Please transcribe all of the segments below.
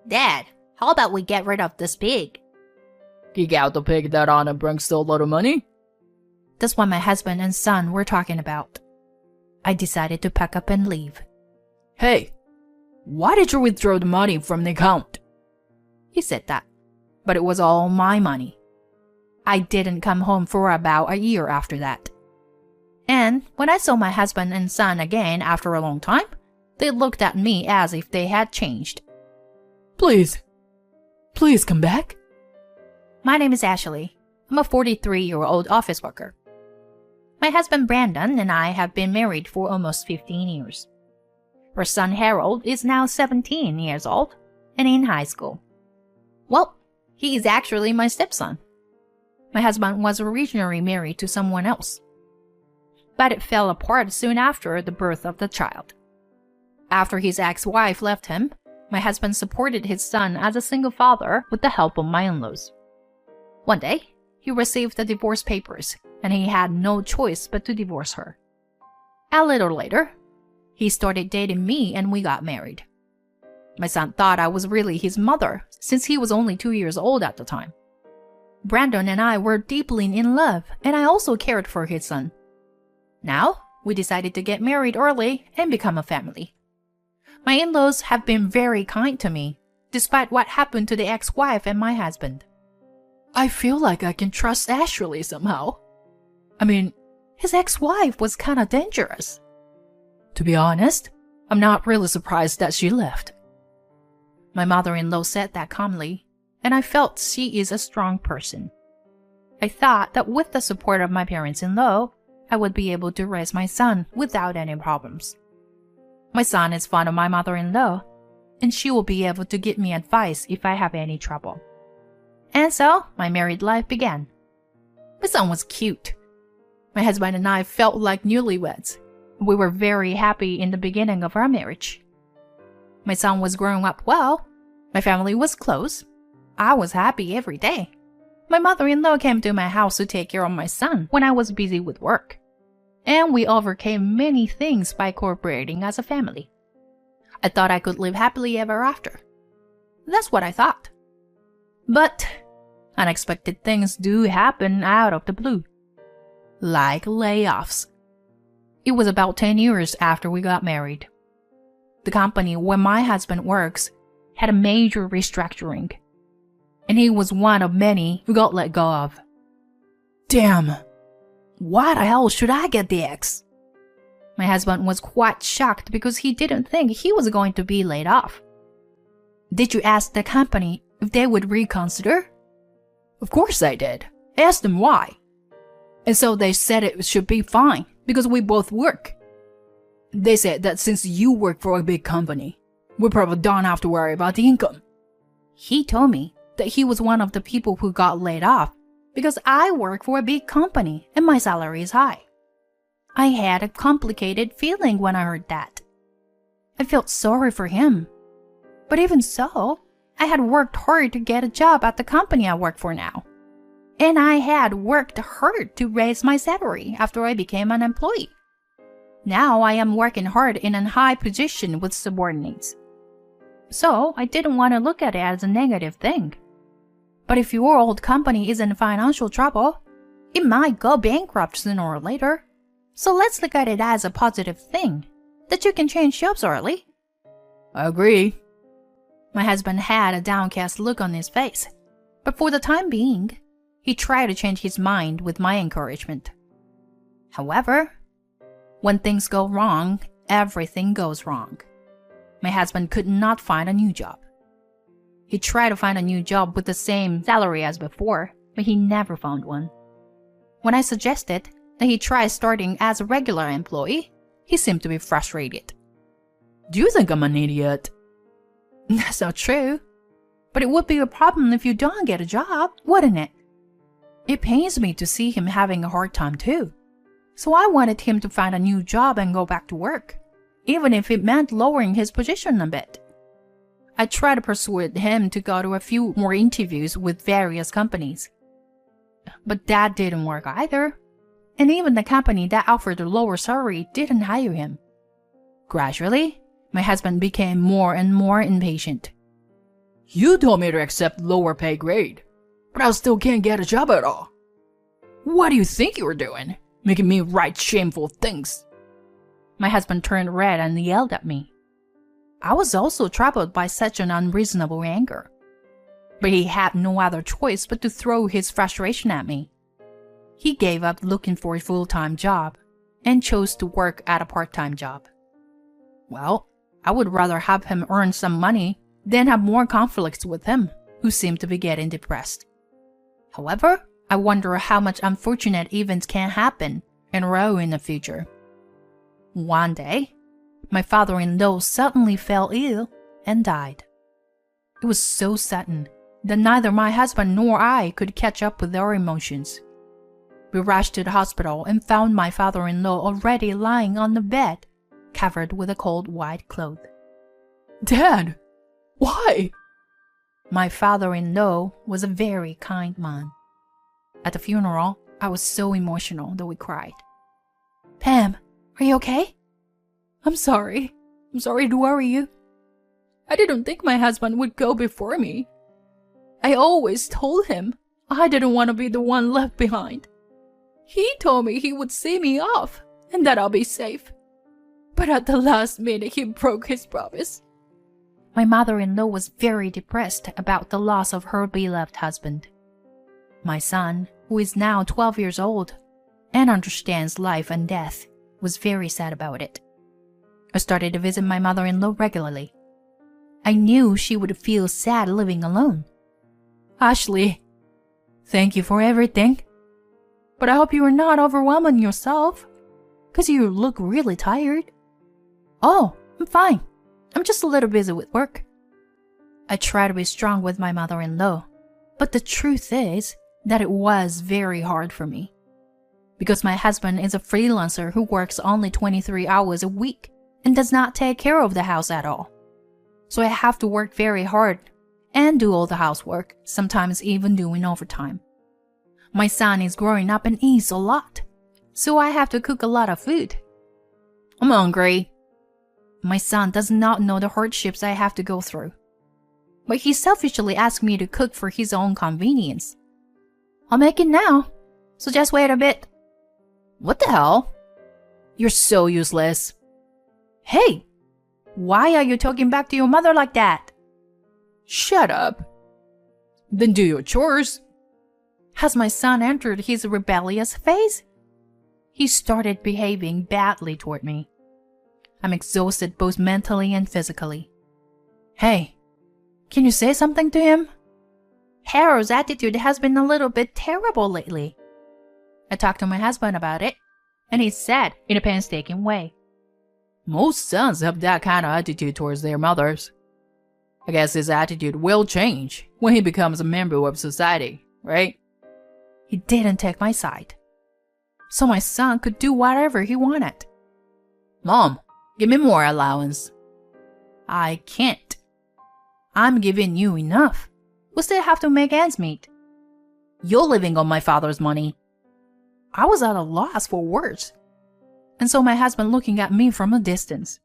Dad, how about we get rid of this pig? Kick out the pig that Anna brings so little money? That's what my husband and son were talking about. I decided to pack up and leave. Hey, why did you withdraw the money from the account? He said that, but it was all my money. I didn't come home for about a year after that. And when I saw my husband and son again after a long time, they looked at me as if they had changed. Please come back. My name is Ashley. I'm a 43-year-old office worker. My husband Brandon and I have been married for almost 15 years. Our son Harold is now 17 years old and in high school. Well, he is actually my stepson. My husband was originally married to someone else, but it fell apart soon after the birth of the child. After his ex-wife left him, my husband supported his son as a single father with the help of my in-laws. One day, he received the divorce papers, and he had no choice but to divorce her. A little later, he started dating me and we got married. My son thought I was really his mother, since he was only 2 years old at the time. Brandon and I were deeply in love, and I also cared for his son. Now, we decided to get married early and become a family. My in-laws have been very kind to me, despite what happened to the ex-wife and my husband. I feel like I can trust Ashley somehow. I mean, his ex-wife was kinda dangerous. To be honest, I'm not really surprised that she left. My mother-in-law said that calmly, and I felt she is a strong person. I thought that with the support of my parents-in-law, I would be able to raise my son without any problems. My son is fond of my mother-in-law, and she will be able to give me advice if I have any trouble. And so, my married life began. My son was cute. My husband and I felt like newlyweds. We were very happy in the beginning of our marriage. My son was growing up well. My family was close. I was happy every day. My mother-in-law came to my house to take care of my son when I was busy with work. And we overcame many things by cooperating as a family. I thought I could live happily ever after. That's what I thought. But unexpected things do happen out of the blue. Like layoffs. It was about 10 years after we got married. The company where my husband works had a major restructuring, and he was one of many who got let go of. Damn! Why the hell should I get the X? My husband was quite shocked because he didn't think he was going to be laid off. Did you ask the company if they would reconsider? Of course I did. I asked them why. And so they said it should be fine because we both work. They said that since you work for a big company, we probably don't have to worry about the income. He told me that he was one of the people who got laid off because I work for a big company and my salary is high. I had a complicated feeling when I heard that. I felt sorry for him. But even so, I had worked hard to get a job at the company I work for now. And I had worked hard to raise my salary after I became an employee. Now I am working hard in a high position with subordinates. So I didn't want to look at it as a negative thing. But if your old company is in financial trouble, it might go bankrupt sooner or later. So let's look at it as a positive thing, that you can change jobs early. I agree. My husband had a downcast look on his face, but for the time being, he tried to change his mind with my encouragement. However, when things go wrong, everything goes wrong. My husband could not find a new job. He tried to find a new job with the same salary as before, but he never found one. When I suggested that he try starting as a regular employee, he seemed to be frustrated. Do you think I'm an idiot? That's not true. But it would be a problem if you don't get a job, wouldn't it? It pains me to see him having a hard time too. So I wanted him to find a new job and go back to work, even if it meant lowering his position a bit. I tried to persuade him to go to a few more interviews with various companies. But that didn't work either. And even the company that offered a lower salary didn't hire him. Gradually, my husband became more and more impatient. You told me to accept lower pay grade, but I still can't get a job at all. What do you think you were doing? Making me write shameful things. My husband turned red and yelled at me. I was also troubled by such an unreasonable anger. But he had no other choice but to throw his frustration at me. He gave up looking for a full-time job and chose to work at a part-time job. Well, I would rather have him earn some money than have more conflicts with him, who seemed to be getting depressed. However, I wonder how much unfortunate events can happen in a row in the future. One day, my father-in-law suddenly fell ill and died. It was so sudden that neither my husband nor I could catch up with our emotions. We rushed to the hospital and found my father-in-law already lying on the bed, covered with a cold white cloth. Dad, why? My father-in-law was a very kind man. At the funeral, I was so emotional that we cried. Pam, are you okay? I'm sorry. I'm sorry to worry you. I didn't think my husband would go before me. I always told him I didn't want to be the one left behind. He told me he would see me off and that I'll be safe. But at the last minute, he broke his promise. My mother-in-law was very depressed about the loss of her beloved husband. My son, who is now 12 years old and understands life and death, was very sad about it. I started to visit my mother-in-law regularly. I knew she would feel sad living alone. Ashley, thank you for everything. But I hope you are not overwhelming yourself, because you look really tired. Oh, I'm fine. I'm just a little busy with work. I try to be strong with my mother-in-law, but the truth is that it was very hard for me. Because my husband is a freelancer who works only 23 hours a week and does not take care of the house at all. So I have to work very hard and do all the housework, sometimes even doing overtime. My son is growing up and eats a lot, so I have to cook a lot of food. I'm hungry. My son does not know the hardships I have to go through. But he selfishly asked me to cook for his own convenience. I'll make it now, so just wait a bit. What the hell? You're so useless. Hey, why are you talking back to your mother like that? Shut up. Then do your chores. Has my son entered his rebellious phase? He started behaving badly toward me. I'm exhausted both mentally and physically. Hey, can you say something to him? Harold's attitude has been a little bit terrible lately. I talked to my husband about it, and he said in a painstaking way, most sons have that kind of attitude towards their mothers. I guess his attitude will change when he becomes a member of society, right? He didn't take my side, so my son could do whatever he wanted. Mom, give me more allowance. I can't. I'm giving you enough. We still have to make ends meet. You're living on my father's money. I was at a loss for words, and so my husband looking at me from a distance.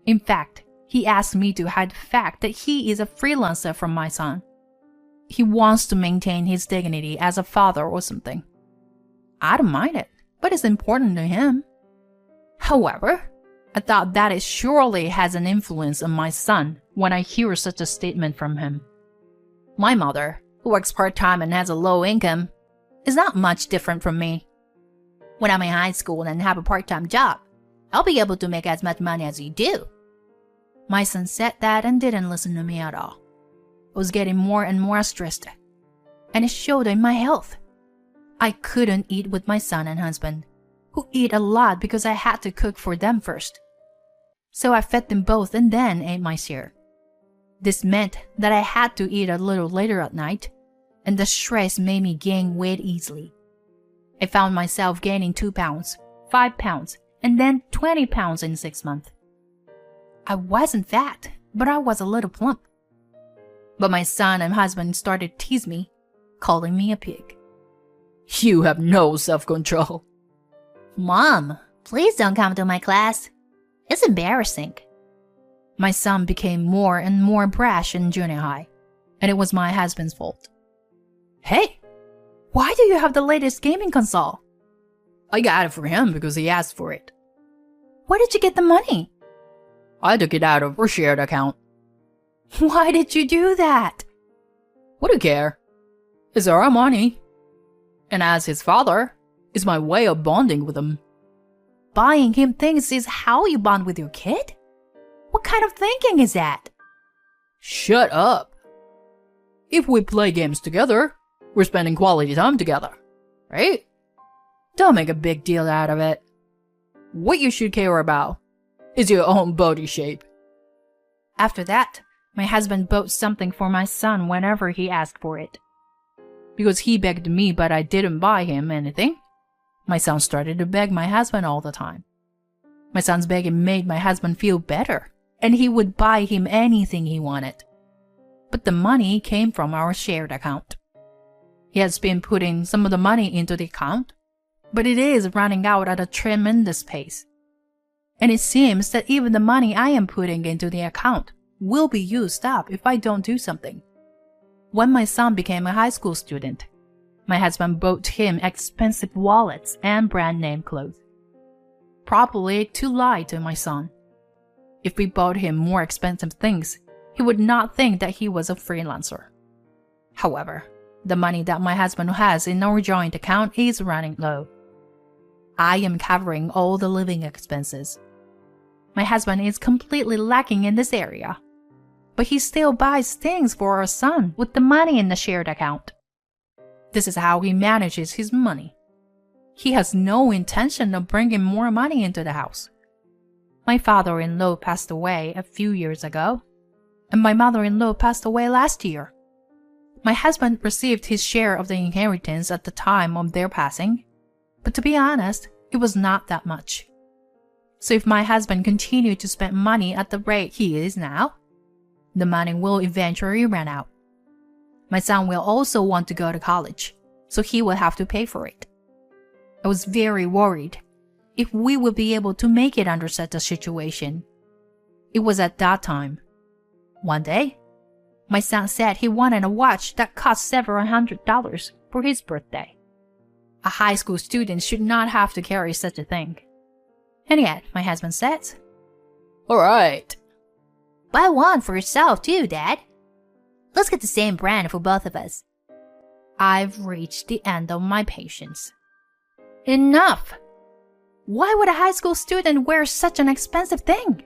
In fact, he asked me to hide the fact that he is a freelancer from my son. He wants to maintain his dignity as a father or something. I don't mind it, but it's important to him. However, I thought that it surely has an influence on my son when I hear such a statement from him. My mother, who works part-time and has a low income, is not much different from me. When I'm in high school and have a part-time job, I'll be able to make as much money as you do. My son said that and didn't listen to me at all. I was getting more and more stressed, and it showed in my health. I couldn't eat with my son and husband, who eat a lot because I had to cook for them first. So I fed them both and then ate my share. This meant that I had to eat a little later at night, and the stress made me gain weight easily. I found myself gaining 2 pounds, 5 pounds, and then 20 pounds in 6 months. I wasn't fat, but I was a little plump. But my son and husband started to tease me, calling me a pig. You have no self-control. Mom, please don't come to my class. It's embarrassing. My son became more and more brash in junior high, and it was my husband's fault. Hey, why do you have the latest gaming console? I got it for him because he asked for it. Where did you get the money? I took it out of our shared account. Why did you do that? What do you care? It's our money. And as his father, it's my way of bonding with him. Buying him things is how you bond with your kid? What kind of thinking is that? Shut up. If we play games together, we're spending quality time together, right? Don't make a big deal out of it. What you should care about is your own body shape. After that, my husband bought something for my son whenever he asked for it. Because he begged me but I didn't buy him anything, my son started to beg my husband all the time. My son's begging made my husband feel better, and he would buy him anything he wanted. But the money came from our shared account. He has been putting some of the money into the account, but it is running out at a tremendous pace. And it seems that even the money I am putting into the account will be used up if I don't do something. When my son became a high school student, my husband bought him expensive wallets and brand name clothes. Probably to lie to my son. If we bought him more expensive things, he would not think that he was a freelancer. However, the money that my husband has in our joint account is running low. I am covering all the living expenses. My husband is completely lacking in this area, but he still buys things for our son with the money in the shared account. This is how he manages his money. He has no intention of bringing more money into the house. My father-in-law passed away a few years ago, and my mother-in-law passed away last year. My husband received his share of the inheritance at the time of their passing, but to be honest, it was not that much. So if my husband continued to spend money at the rate he is now, the money will eventually run out. My son will also want to go to college, so he will have to pay for it. I was very worried if we would be able to make it under such a situation. It was at that time. One day, my son said he wanted a watch that cost several $100s for his birthday. A high school student should not have to carry such a thing. And yet, my husband said, All right. Buy one for yourself too, Dad. Let's get the same brand for both of us. I've reached the end of my patience. Enough! Why would a high school student wear such an expensive thing?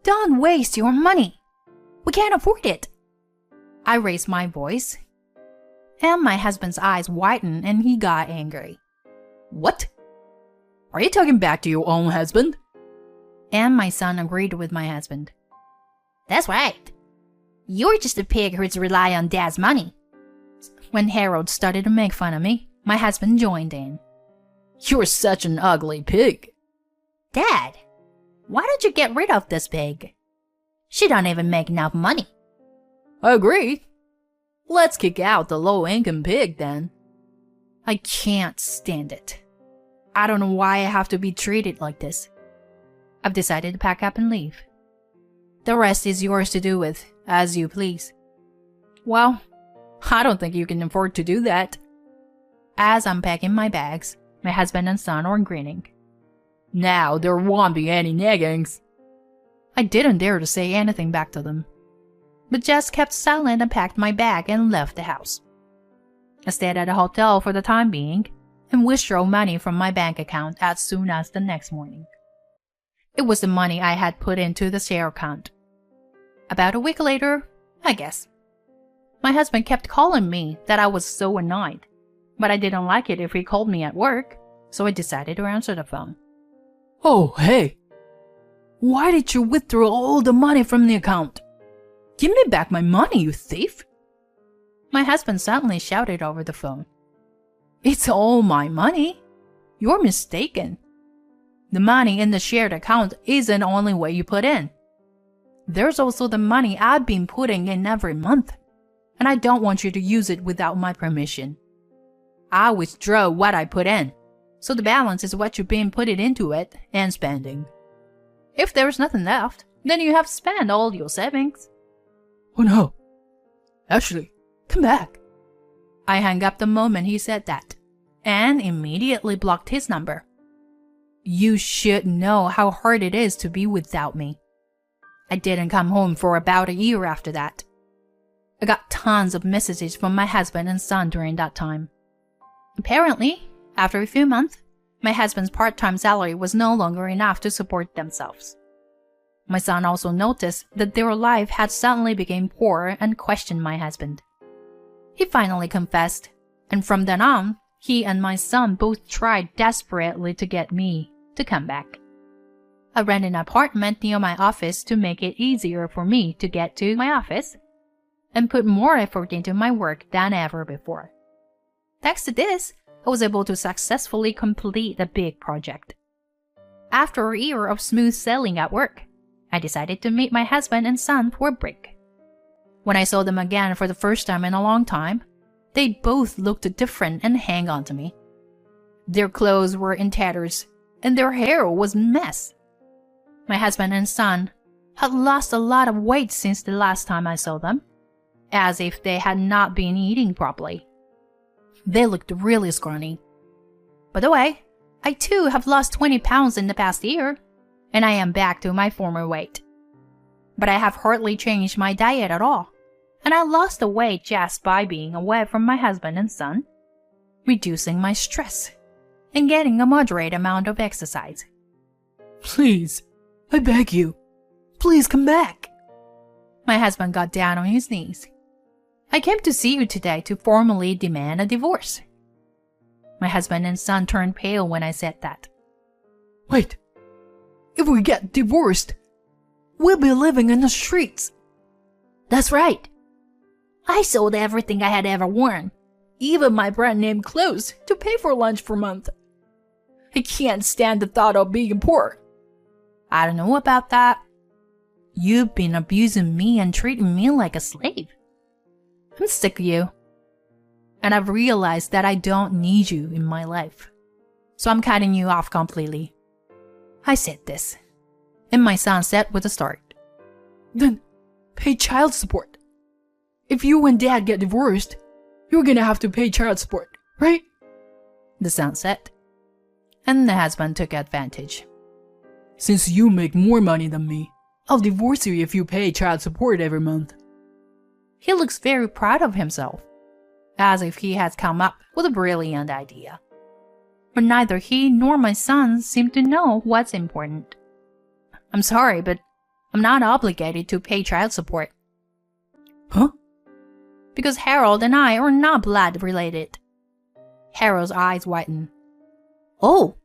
Don't waste your money. We can't afford it. I raised my voice, and my husband's eyes widened and he got angry. What? Are you talking back to your own husband? And my son agreed with my husband. That's right. You're just a pig who's rely on Dad's money. When Harold started to make fun of me, my husband joined in. You're such an ugly pig. Dad, why don't you get rid of this pig? She don't even make enough money. I agree. Let's kick out the low-income pig then. I can't stand it. I don't know why I have to be treated like this. I've decided to pack up and leave. The rest is yours to do with, as you please. Well, I don't think you can afford to do that. As I'm packing my bags, my husband and son are grinning. Now there won't be any naggings. I didn't dare to say anything back to them, but just kept silent and packed my bag and left the house. I stayed at a hotel for the time being and withdrew money from my bank account as soon as the next morning. It was the money I had put into the share account. About a week later, I guess. My husband kept calling me that I was so annoyed, but I didn't like it if he called me at work, so I decided to answer the phone. Oh, hey. Why did you withdraw all the money from the account? Give me back my money, you thief! My husband suddenly shouted over the phone. It's all my money. You're mistaken. The money in the shared account isn't the only way you put in. There's also the money I've been putting in every month, and I don't want you to use it without my permission. I withdraw what I put in, so the balance is what you've been putting into it and spending. If there's nothing left, then you have spent all your savings. Oh no. Ashley, come back. I hung up the moment he said that, and immediately blocked his number. You should know how hard it is to be without me. I didn't come home for about a year after that. I got tons of messages from my husband and son during that time. Apparently, after a few months, my husband's part-time salary was no longer enough to support themselves. My son also noticed that their life had suddenly become poor and questioned my husband. He finally confessed, and from then on, he and my son both tried desperately to get me to come back. I rent an apartment near my office to make it easier for me to get to my office and put more effort into my work than ever before. Thanks to this, I was able to successfully complete a big project. After a year of smooth sailing at work, I decided to meet my husband and son for a break. When I saw them again for the first time in a long time, they both looked different and hang on to me. Their clothes were in tatters, and their hair was a mess. My husband and son had lost a lot of weight since the last time I saw them, as if they had not been eating properly. They looked really scrawny. By the way, I too have lost 20 pounds in the past year, and I am back to my former weight. But I have hardly changed my diet at all, and I lost the weight just by being away from my husband and son, reducing my stress, and getting a moderate amount of exercise. Please, I beg you, please come back. My husband got down on his knees. I came to see you today to formally demand a divorce. My husband and son turned pale when I said that. Wait, if we get divorced, we'll be living in the streets. That's right. I sold everything I had ever worn, even my brand name clothes, to pay for lunch for a month. I can't stand the thought of being poor. I don't know about that. You've been abusing me and treating me like a slave. I'm sick of you. And I've realized that I don't need you in my life. So I'm cutting you off completely. I said this, and my son said with a start. Then pay child support. If you and Dad get divorced, you're gonna have to pay child support, right? The son said. And the husband took advantage. Since you make more money than me, I'll divorce you if you pay child support every month. He looks very proud of himself, as if he has come up with a brilliant idea. But neither he nor my son seem to know what's important. I'm sorry, but I'm not obligated to pay child support. Huh? Because Harold and I are not blood related. Harold's eyes widen. Oh,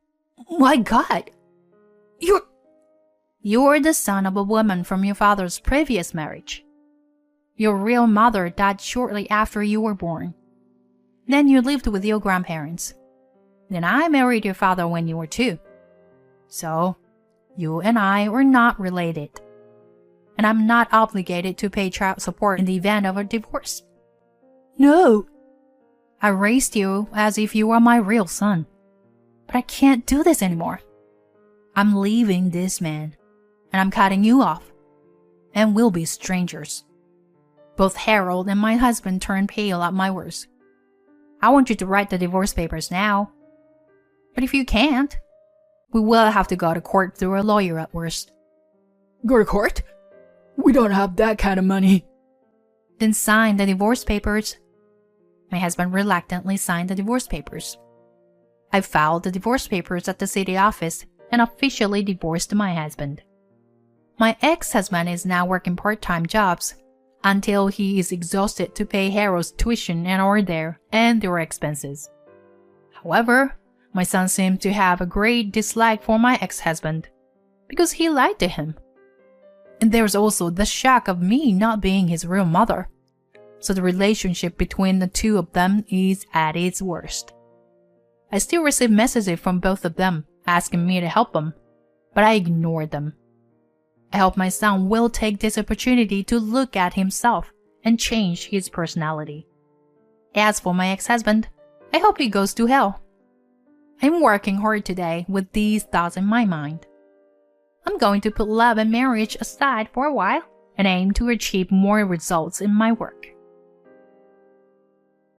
my God. You're the son of a woman from your father's previous marriage. Your real mother died shortly after you were born. Then you lived with your grandparents. Then I married your father when you were 2. So, you and I were not related. And I'm not obligated to pay child support in the event of a divorce. No. I raised you as if you were my real son. But I can't do this anymore. I'm leaving this man, and I'm cutting you off, and we'll be strangers. Both Harold and my husband turned pale at my words. I want you to write the divorce papers now. But if you can't, we will have to go to court through a lawyer at worst. Go to court? We don't have that kind of money. Then sign the divorce papers. My husband reluctantly signed the divorce papers. I filed the divorce papers at the city office and officially divorced my husband. My ex-husband is now working part-time jobs until he is exhausted to pay Harold's tuition and our there and their expenses. However, my son seemed to have a great dislike for my ex-husband because he lied to him. And there's also the shock of me not being his real mother. So the relationship between the two of them is at its worst. I still receive messages from both of them asking me to help them, but I ignored them. I hope my son will take this opportunity to look at himself and change his personality. As for my ex-husband, I hope he goes to hell. I'm working hard today with these thoughts in my mind. I'm going to put love and marriage aside for a while and aim to achieve more results in my work.